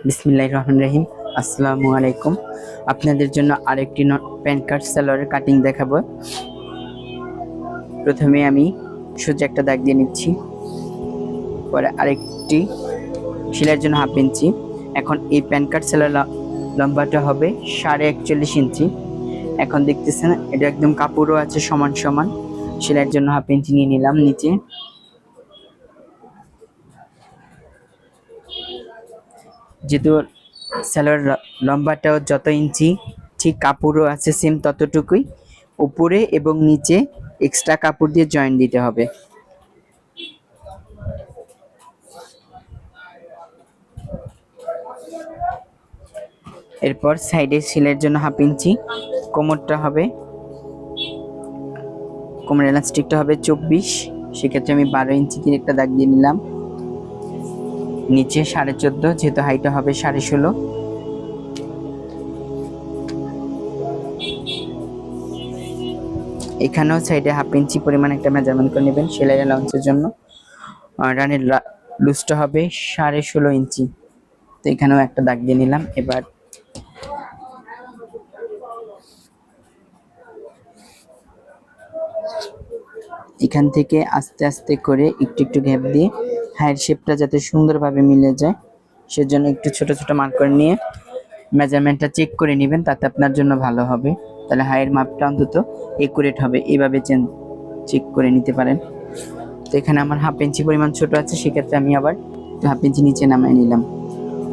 বিসমিল্লাহির রহমানির রহিম। আসসালামু আলাইকুম। আপনাদের জন্য আরেকটি প্যান কার্ড সালোয়ারের কাটিং দেখাবো। প্রথমে আমি সোজা একটা দাগ দিয়ে নিচ্ছি, পরে আরেকটি সেলাইয়ের জন্য 1/2 ইঞ্চি। এখন এই প্যান কার্ড সালোয়ার লম্বাটা হবে 41.5 ইঞ্চি। এখন দেখতেছেন এটা একদম কাপড়ও আছে সমান সমান। সেলাইয়ের জন্য 1/2 ইঞ্চি নিয়ে নিলাম নিচে। যেহেতু সালোয়ার লম্বাটাও যত ইঞ্চি, ঠিক কাপড়ও আছে সেম ততটুকুই। উপরে এবং নিচে এক্সট্রা কাপড় দিয়ে জয়েন দিতে হবে। এরপর সাইডে সেলাইয়ের জন্য 1/2 ইঞ্চি। কোমরটা হবে, কোমর এলাস্টিকটা হবে 24, সেক্ষেত্রে আমি 12 ইঞ্চি দিয়ে একটা দাগ দিয়ে নিলাম। নিচে 14.5, যেহেতু হাইটটা হবে 16.5। এখানেও সাইডে 1/2 ইঞ্চি পরিমাণ একটা মেজারমেন্ট করে নেবেন সেলাই অ্যালাউন্সের জন্য। রানের লুজটা হবে 16.5 ইঞ্চি। তো এখানেও একটা দাগ দিয়ে নিলাম। এবার এখান থেকে আস্তে আস্তে করে একটু একটু গ্যাপ দিয়ে হাইয়ের শেপটা যাতে সুন্দরভাবে মিলে যায় সেজন্য একটু ছোট ছোট মার্ক করে নিয়ে মেজারমেন্টটা চেক করে নেবেন, তাতে আপনার জন্য ভালো হবে। তাহলে হাইয়ের মাপটা অন্তত একুরেট হবে। এইভাবে চেক করে নিতে পারেন। তো এখানে আমার 1/2 ইঞ্চি পরিমাণ ছোট আছে, সেক্ষেত্রে আমি আবার 1/2 ইঞ্চি নিচে নামিয়ে নিলাম।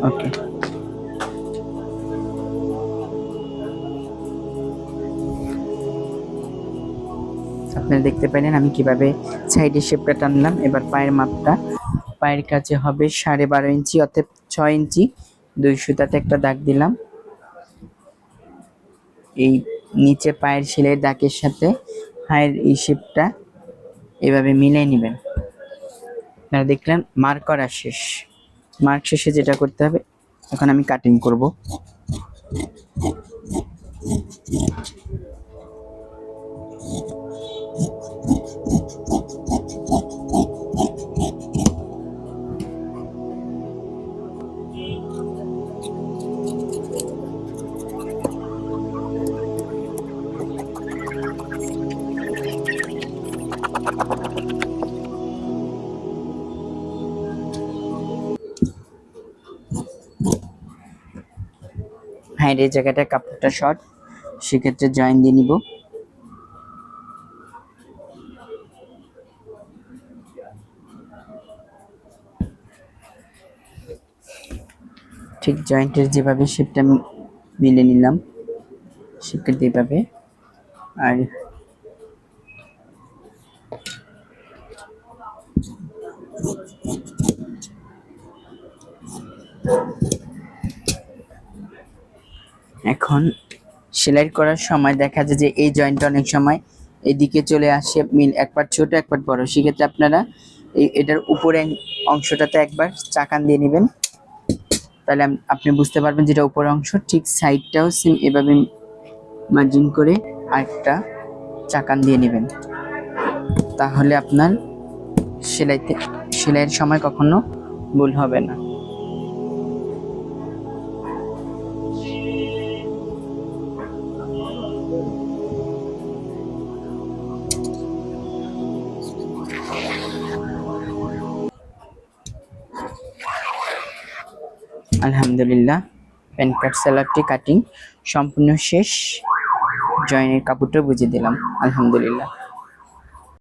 ওকে, আপনারা দেখতে পেলেন আমি কিভাবে সাইডের শেপটা টানলাম। এবার পায়ের মাপটা, পায়ের কাছে হবে 12.5 ইঞ্চি, অর্থাৎ 6 ইঞ্চি 2 সুতাতে একটা দাগ দিলাম। এই নিচে পায়ের সেলাইয়ের দাগের সাথে হাইয়ের এই শেপটা এভাবে মিলিয়ে নেবেন। আপনারা দেখলেন মার্ক করা শেষ। মার্ক শেষে যেটা করতে হবে, এখন আমি কাটিং করব। হ্যাঁ, এই জায়গাটা কাপড়টা শর্ট, সেক্ষেত্রে জয়েন দিয়ে নিব। ঠিক জয়েন্টের যেভাবে শেপটা মিলে নিলাম, শেপটা এইভাবে। আর এখন সেলাই করার সময় দেখা যায় যে এই জয়েন্টটা অনেক সময় এদিকে চলে আসে, মিল একবার ছোট একবার বড়। সেক্ষেত্রে আপনারা এটার উপরে অংশটাতে একবার চাকান দিয়ে নেবেন, তাহলে আপনি বুঝতে পারবেন যেটা উপরের অংশ। ঠিক সাইডটাও সেম এভাবে মার্জিন করে আরেকটা চাকান দিয়ে নেবেন, তাহলে আপনার সেলাইয়ের সময় কখনো ভুল হবে না। আলহামদুলিল্লাহ, প্যান কার্ড সালোয়ারটি কাটিং সম্পূর্ণ শেষ। জয়েনের কাপড়টা বুঝিয়ে দিলাম। আলহামদুলিল্লাহ।